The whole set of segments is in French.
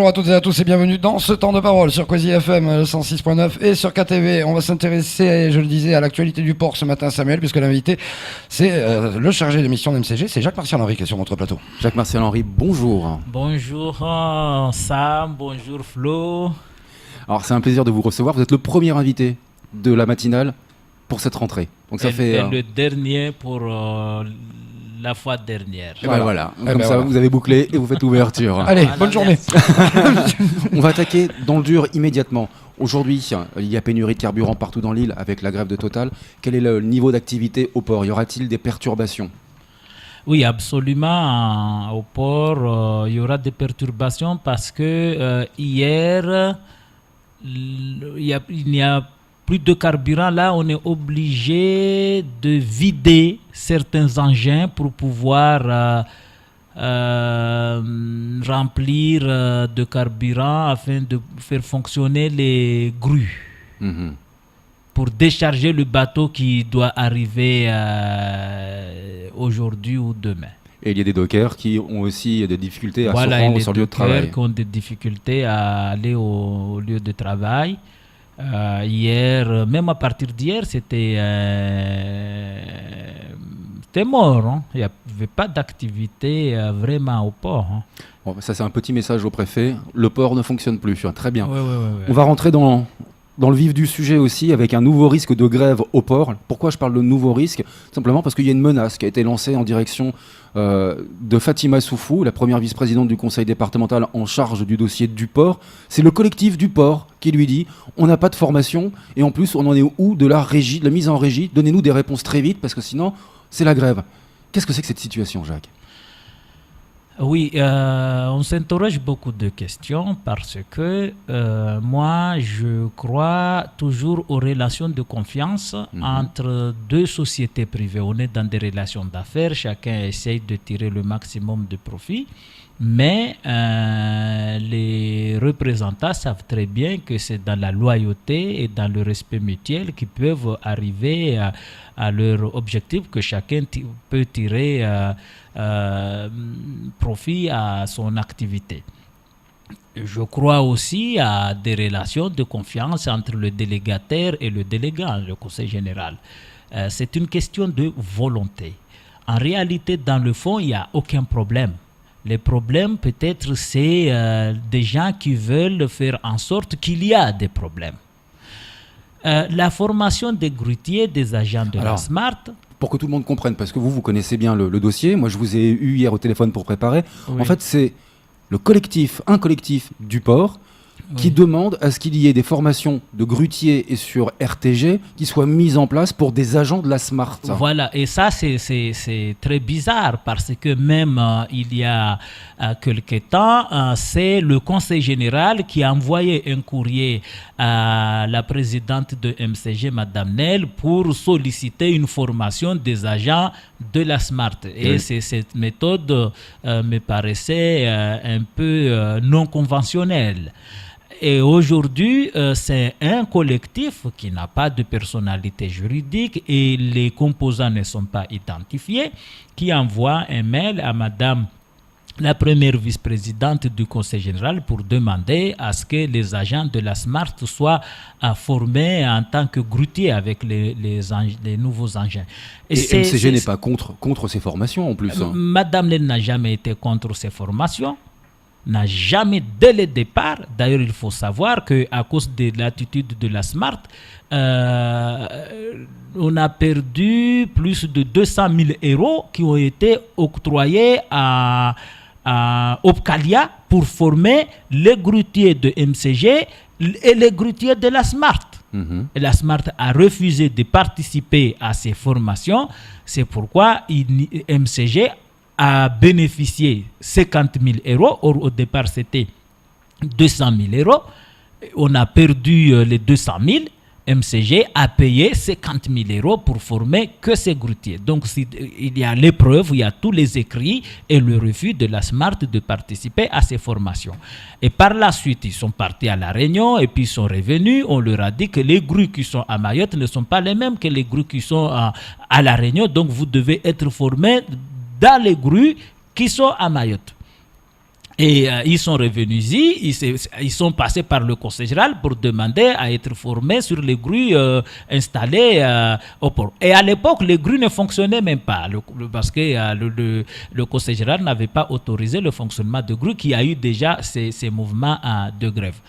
Bonjour à toutes et à tous et bienvenue dans ce temps de parole sur Quasi FM 106.9 et sur KTV. On va s'intéresser, je le disais, à l'actualité du port ce matin, Samuel, puisque l'invité, c'est le chargé de mission de MCG, c'est Jacques-Martial Henry qui est sur notre plateau. Jacques-Martial Henry, bonjour. Bonjour Sam, bonjour Flo. Alors c'est un plaisir de vous recevoir, vous êtes le premier invité de la matinale pour cette rentrée. Donc ça fait le dernier pour la fois dernière. Voilà. Comme ça, vous avez bouclé et vous faites l'ouverture. Allez, bonne journée. On va attaquer dans le dur immédiatement. Aujourd'hui, il y a pénurie de carburant partout dans l'île avec la grève de Total. Quel est le niveau d'activité au port? Y aura-t-il des perturbations? Oui, absolument. Au port, il y aura des perturbations parce que hier, il n'y a plus de carburant. Là, on est obligé de vider certains engins pour pouvoir remplir de carburant afin de faire fonctionner les grues. Pour décharger le bateau qui doit arriver aujourd'hui ou demain. Et il y a des dockers qui ont aussi des difficultés à se rendre sur le lieu de travail. Les dockers qui ont des difficultés à aller au lieu de travail. Hier, même à partir d'hier, c'était mort. Hein. Il n'y avait pas d'activité vraiment au port. Hein. Bon, ça, c'est un petit message au préfet. Le port ne fonctionne plus. Très bien. Ouais. On va rentrer dans le vif du sujet aussi, avec un nouveau risque de grève au port. Pourquoi je parle de nouveau risque? Simplement parce qu'il y a une menace qui a été lancée en direction de Fatima Soufou, la première vice-présidente du conseil départemental en charge du dossier du port. C'est le collectif du port qui lui dit « On n'a pas de formation et en plus, on en est où de la régie, de la mise en régie? Donnez-nous des réponses très vite parce que sinon, c'est la grève. » Qu'est-ce que c'est que cette situation, Jacques? Oui, on s'interroge beaucoup de questions parce que moi, je crois toujours aux relations de confiance entre deux sociétés privées. On est dans des relations d'affaires, chacun essaye de tirer le maximum de profit, mais les représentants savent très bien que c'est dans la loyauté et dans le respect mutuel qu'ils peuvent arriver à leur objectif, que chacun peut tirer profit à son activité. Je crois aussi à des relations de confiance entre le délégataire et le délégant, le conseil général. C'est une question de volonté. En réalité, dans le fond, il n'y a aucun problème. Le problème, peut-être, c'est des gens qui veulent faire en sorte qu'il y a des problèmes. La formation des grutiers, des agents de la SMART. Pour que tout le monde comprenne, parce que vous connaissez bien le dossier, moi je vous ai eu hier au téléphone pour préparer. Oui. En fait, c'est un collectif du port qui demande à ce qu'il y ait des formations de grutiers et sur RTG qui soient mises en place pour des agents de la SMART. Voilà, et ça c'est très bizarre parce que même il y a quelque temps, c'est le conseil général qui a envoyé un courrier à la présidente de MCG, Madame Nel, pour solliciter une formation des agents de la SMART. Et cette méthode me paraissait un peu non conventionnelle. Et aujourd'hui, c'est un collectif qui n'a pas de personnalité juridique et les composants ne sont pas identifiés, qui envoie un mail à Madame la première vice-présidente du Conseil général pour demander à ce que les agents de la SMART soient formés en tant que grutiers avec les nouveaux engins. Et MCG n'est pas contre ces formations en plus. Madame Nel n'a jamais été contre ces formations. N'a jamais, dès le départ, d'ailleurs il faut savoir qu'à cause de l'attitude de la SMART, on a perdu plus de 200 000 € qui ont été octroyés à Opcalia pour former les grutiers de MCG et les grutiers de la SMART. Et la SMART a refusé de participer à ces formations, c'est pourquoi MCG a bénéficié 50 000 €. Or, au départ, c'était 200 000 €. On a perdu les 200 000. MCG a payé 50 000 € pour former que ces grutiers. Donc, il y a les preuves, il y a tous les écrits et le refus de la SMART de participer à ces formations. Et par la suite, ils sont partis à La Réunion et puis ils sont revenus. On leur a dit que les grues qui sont à Mayotte ne sont pas les mêmes que les grues qui sont à La Réunion. Donc, vous devez être formés dans les grues qui sont à Mayotte. Et ils sont revenus ici, ils sont passés par le conseil général pour demander à être formés sur les grues installées au port. Et à l'époque, les grues ne fonctionnaient même pas, parce que le conseil général n'avait pas autorisé le fonctionnement de grues, qui a eu déjà ces mouvements de grève.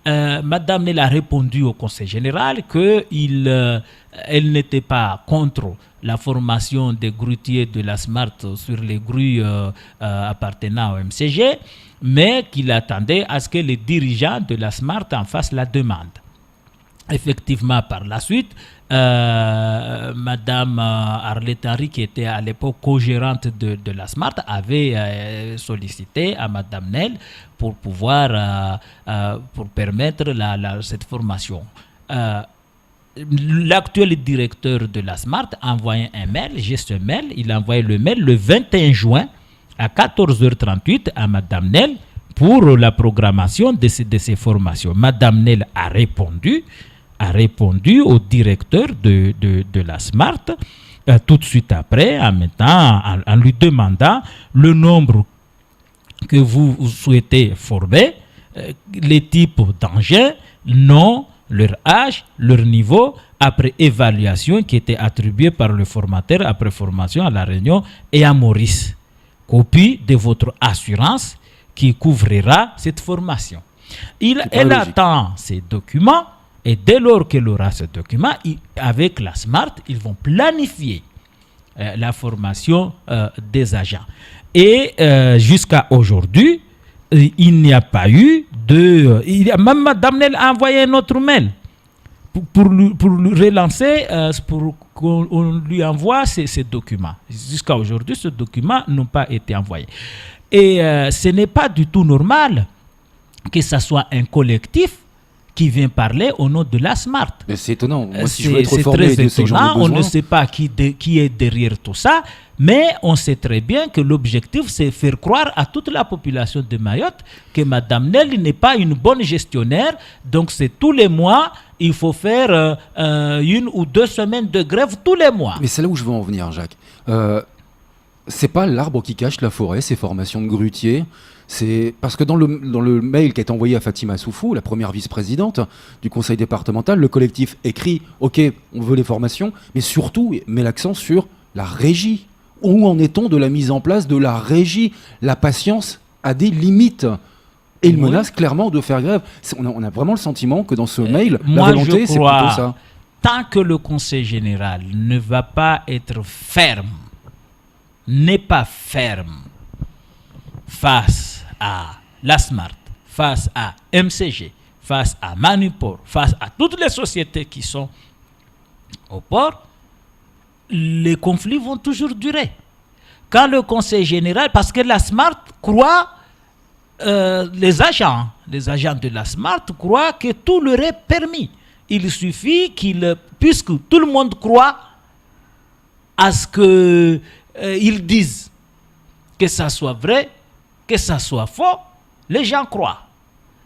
Madame Nel a répondu au conseil général qu'elle n'était pas contre la formation des grutiers de la SMART sur les grues appartenant au MCG, mais qu'il attendait à ce que les dirigeants de la SMART en fassent la demande. Effectivement, par la suite, Madame Arlette Henry, qui était à l'époque co-gérante de la SMART, avait sollicité à Madame Nel pour pouvoir pour permettre cette formation. L'actuel directeur de la SMART a envoyé un mail, il a envoyé le mail le 21 juin à 14h38 à Madame Nel pour la programmation de ces formations. Madame Nel a répondu au directeur de la SMART tout de suite après, en lui demandant le nombre que vous souhaitez former, les types d'engins, nom, leur âge, leur niveau, après évaluation qui était attribuée par le formateur après formation à La Réunion et à Maurice. Copie de votre assurance qui couvrira cette formation. Elle attend ces documents et dès lors qu'elle aura ces documents, avec la SMART, ils vont planifier la formation des agents. Et jusqu'à aujourd'hui, il n'y a pas eu même Madame Nel a envoyé un autre mail pour lui relancer, pour qu'on lui envoie ces documents. Jusqu'à aujourd'hui, ces documents n'ont pas été envoyés. Et ce n'est pas du tout normal que ce soit un collectif qui vient parler au nom de la SMART. Mais c'est étonnant. Moi, si je veux être formé de ces gens, on ne sait pas qui est derrière tout ça, mais on sait très bien que l'objectif, c'est faire croire à toute la population de Mayotte que Madame Nel n'est pas une bonne gestionnaire. Donc, c'est tous les mois, il faut faire 1 ou 2 semaines de grève tous les mois. Mais c'est là où je veux en venir, Jacques. C'est pas l'arbre qui cache la forêt, ces formations de grutiers. C'est parce que dans le mail qui a été envoyé à Fatima Soufou, la première vice-présidente du conseil départemental, le collectif écrit « Ok, on veut les formations », mais surtout met l'accent sur la régie. Où en est-on de la mise en place de la régie? La patience a des limites. Et il menace clairement de faire grève. On a vraiment le sentiment que dans ce mail, la volonté, c'est plutôt ça. Tant que le conseil général ne va pas être ferme, n'est pas ferme face à la SMART, face à MCG, face à Manuport, face à toutes les sociétés qui sont au port, les conflits vont toujours durer. Quand le conseil général, parce que la SMART croit, les agents de la SMART croient que tout leur est permis. Il suffit puisque tout le monde croit à ce qu'ils disent, que ça soit vrai, que ça soit faux, les gens croient.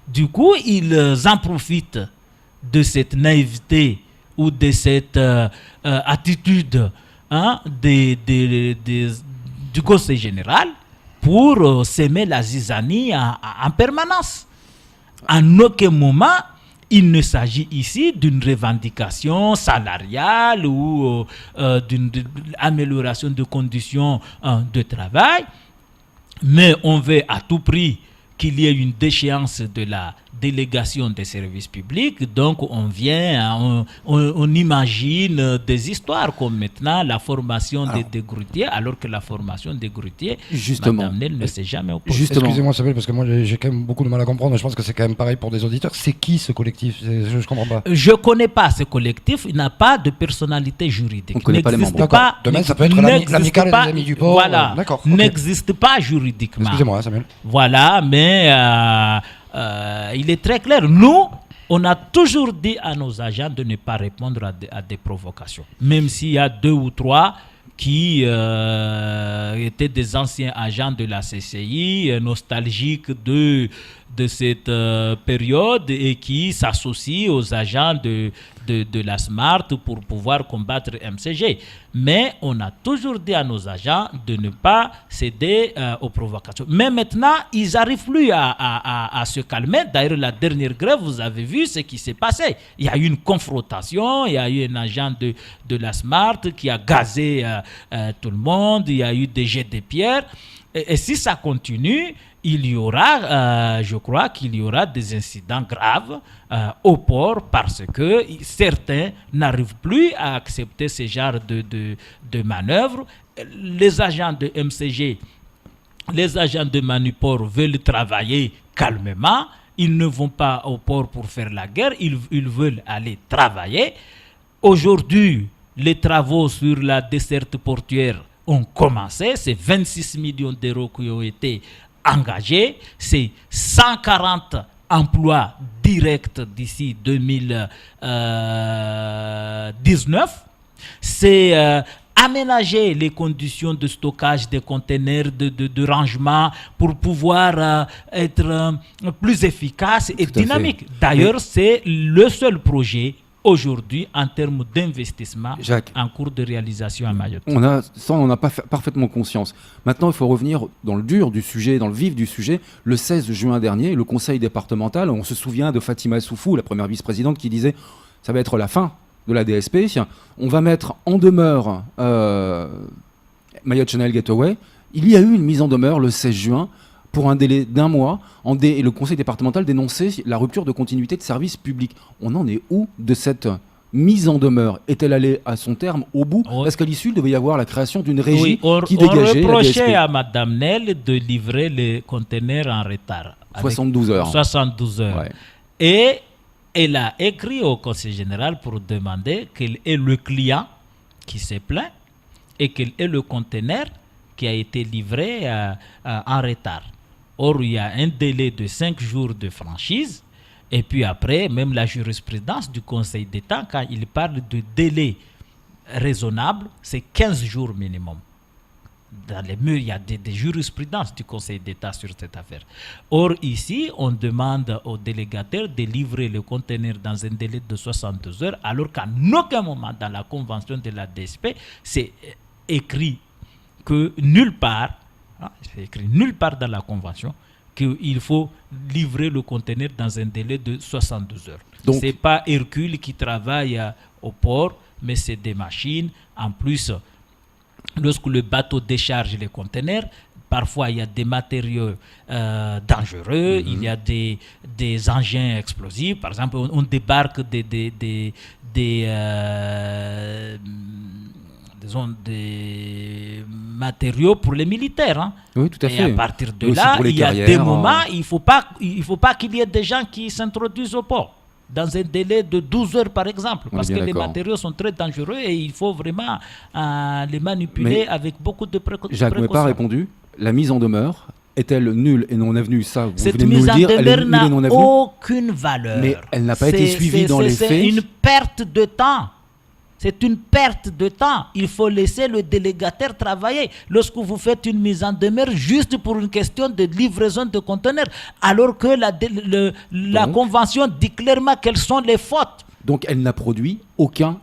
Du coup, ils en profitent de cette naïveté ou de cette attitude du conseil général pour s'aimer la zizanie en permanence. En aucun moment, il ne s'agit ici d'une revendication salariale ou d'une amélioration de conditions de travail, mais on veut à tout prix qu'il y ait une déchéance de la délégation des services publics, donc on imagine des histoires comme maintenant la formation des grutiers, alors que la formation des grutiers, Madame Nel ne s'est jamais opposée. Excusez-moi Samuel, parce que moi j'ai quand même beaucoup de mal à comprendre, je pense que c'est quand même pareil pour des auditeurs. C'est qui ce collectif? Je ne comprends pas. Je ne connais pas ce collectif, il n'a pas de personnalité juridique. On ne connaît pas les membres. Demain ça peut être l'amicale des amis du port. Voilà, n'existe pas juridiquement. Excusez-moi Samuel. Voilà, mais il est très clair. Nous, on a toujours dit à nos agents de ne pas répondre à des provocations. Même s'il y a 2 ou 3 qui étaient des anciens agents de la CCI, nostalgiques de de cette période et qui s'associent aux agents de la SMART pour pouvoir combattre MCG. Mais on a toujours dit à nos agents de ne pas céder aux provocations. Mais maintenant, ils n'arrivent plus à se calmer. D'ailleurs, la dernière grève, vous avez vu ce qui s'est passé. Il y a eu une confrontation, il y a eu un agent de la SMART qui a gazé tout le monde, il y a eu des jets de pierres. Et si ça continue, il y aura, je crois qu'il y aura des incidents graves au port parce que certains n'arrivent plus à accepter ce genre de manœuvres. Les agents de MCG, les agents de Manuport veulent travailler calmement. Ils ne vont pas au port pour faire la guerre, ils veulent aller travailler. Aujourd'hui, les travaux sur la desserte portuaire ont commencé. C'est 26 millions d'euros qui ont été engagés. C'est 140 emplois directs d'ici 2019. C'est aménager les conditions de stockage des conteneurs, de rangement pour pouvoir être plus efficace et dynamique. D'ailleurs, c'est le seul projet aujourd'hui en termes d'investissement en cours de réalisation à Mayotte. On en a pas parfaitement conscience. Maintenant, il faut revenir dans le dur du sujet, dans le vif du sujet. Le 16 juin dernier, le conseil départemental, on se souvient de Fatima Soufou, la première vice-présidente, qui disait « ça va être la fin de la DSP, on va mettre en demeure Mayotte Channel Gateway ». Il y a eu une mise en demeure le 16 juin pour un délai d'1 mois, et le conseil départemental dénonçait la rupture de continuité de service public. On en est où de cette mise en demeure? Est-elle allée à son terme, au bout? Parce qu'à l'issue, il devait y avoir la création d'une régie qui dégageait on reprochait la à Mme Nel de livrer les conteneurs en retard. 72 heures. 72 heures. Ouais. Et elle a écrit au conseil général pour demander quel est le client qui s'est plaint et quel est le conteneur qui a été livré en retard. Or, il y a un délai de 5 jours de franchise. Et puis après, même la jurisprudence du Conseil d'État, quand il parle de délai raisonnable, c'est 15 jours minimum. Dans les murs, il y a des jurisprudences du Conseil d'État sur cette affaire. Or, ici, on demande au délégataire de livrer le conteneur dans un délai de 62 heures, alors qu'à aucun moment dans la convention de la DSP, c'est écrit que nulle part, c'est écrit nulle part dans la convention qu'il faut livrer le conteneur dans un délai de 72 heures. Ce n'est pas Hercule qui travaille au port, mais c'est des machines. En plus, lorsque le bateau décharge les conteneurs, parfois il y a des matériaux dangereux, il y a des engins explosifs. Par exemple, on débarque des matériaux pour les militaires. Hein. Oui, tout à fait. Et à partir de là, il y a des moments, il ne faut pas qu'il y ait des gens qui s'introduisent au port dans un délai de 12 heures, par exemple, parce que les matériaux sont très dangereux et il faut vraiment les manipuler avec beaucoup de précautions. Jacques ne m'a pas répondu. La mise en demeure est-elle nulle et non avenue? Ça, vous cette venez de nous le dire. Cette mise en demeure n'a aucune valeur. Mais elle n'a pas été suivie dans les faits. C'est une perte de temps. C'est une perte de temps. Il faut laisser le délégataire travailler. Lorsque vous faites une mise en demeure juste pour une question de livraison de conteneurs, alors que la convention dit clairement quelles sont les fautes. Donc elle n'a produit aucun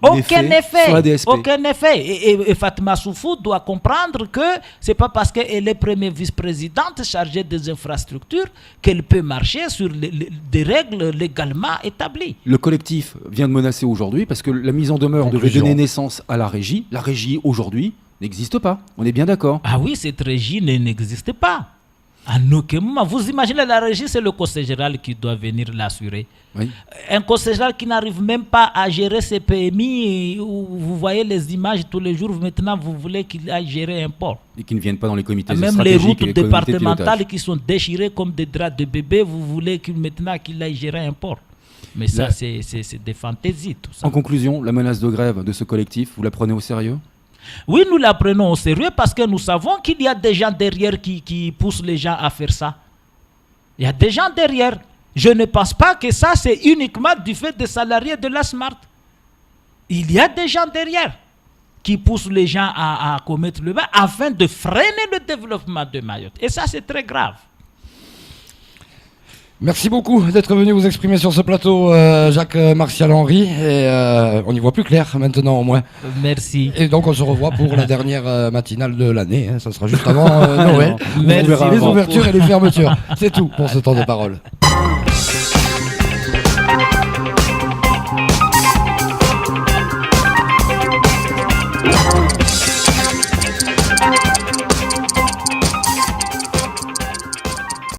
effet sur la DSP. Aucun effet. Et Fatima Soufou doit comprendre que ce n'est pas parce qu'elle est première vice-présidente chargée des infrastructures qu'elle peut marcher sur des règles légalement établies. Le collectif vient de menacer aujourd'hui parce que la mise en demeure devait donner naissance à la régie. La régie aujourd'hui n'existe pas. On est bien d'accord. Ah oui, cette régie n'existe pas. À aucun moment. Vous imaginez, la régie, c'est le conseil général qui doit venir l'assurer. Oui. Un conseil général qui n'arrive même pas à gérer ses PMI, vous voyez les images tous les jours, maintenant vous voulez qu'il aille gérer un port. Et qui ne viennent pas dans les comités même stratégiques. Même les routes départementales qui sont déchirées comme des draps de bébé, vous voulez maintenant qu'il aille gérer un port. Mais ça, c'est des fantaisies, tout ça. En conclusion, la menace de grève de ce collectif, vous la prenez au sérieux ? Oui, nous la prenons au sérieux parce que nous savons qu'il y a des gens derrière qui poussent les gens à faire ça. Il y a des gens derrière. Je ne pense pas que ça, c'est uniquement du fait des salariés de la SMART. Il y a des gens derrière qui poussent les gens à commettre le mal afin de freiner le développement de Mayotte. Et ça, c'est très grave. Merci beaucoup d'être venu vous exprimer sur ce plateau, Jacques Martial Henry. Et on y voit plus clair maintenant au moins. Merci. Et donc on se revoit pour la dernière matinale de l'année. Ça sera juste avant Noël. Merci Les beaucoup. ouvertures et les fermetures. C'est tout pour ce temps de parole.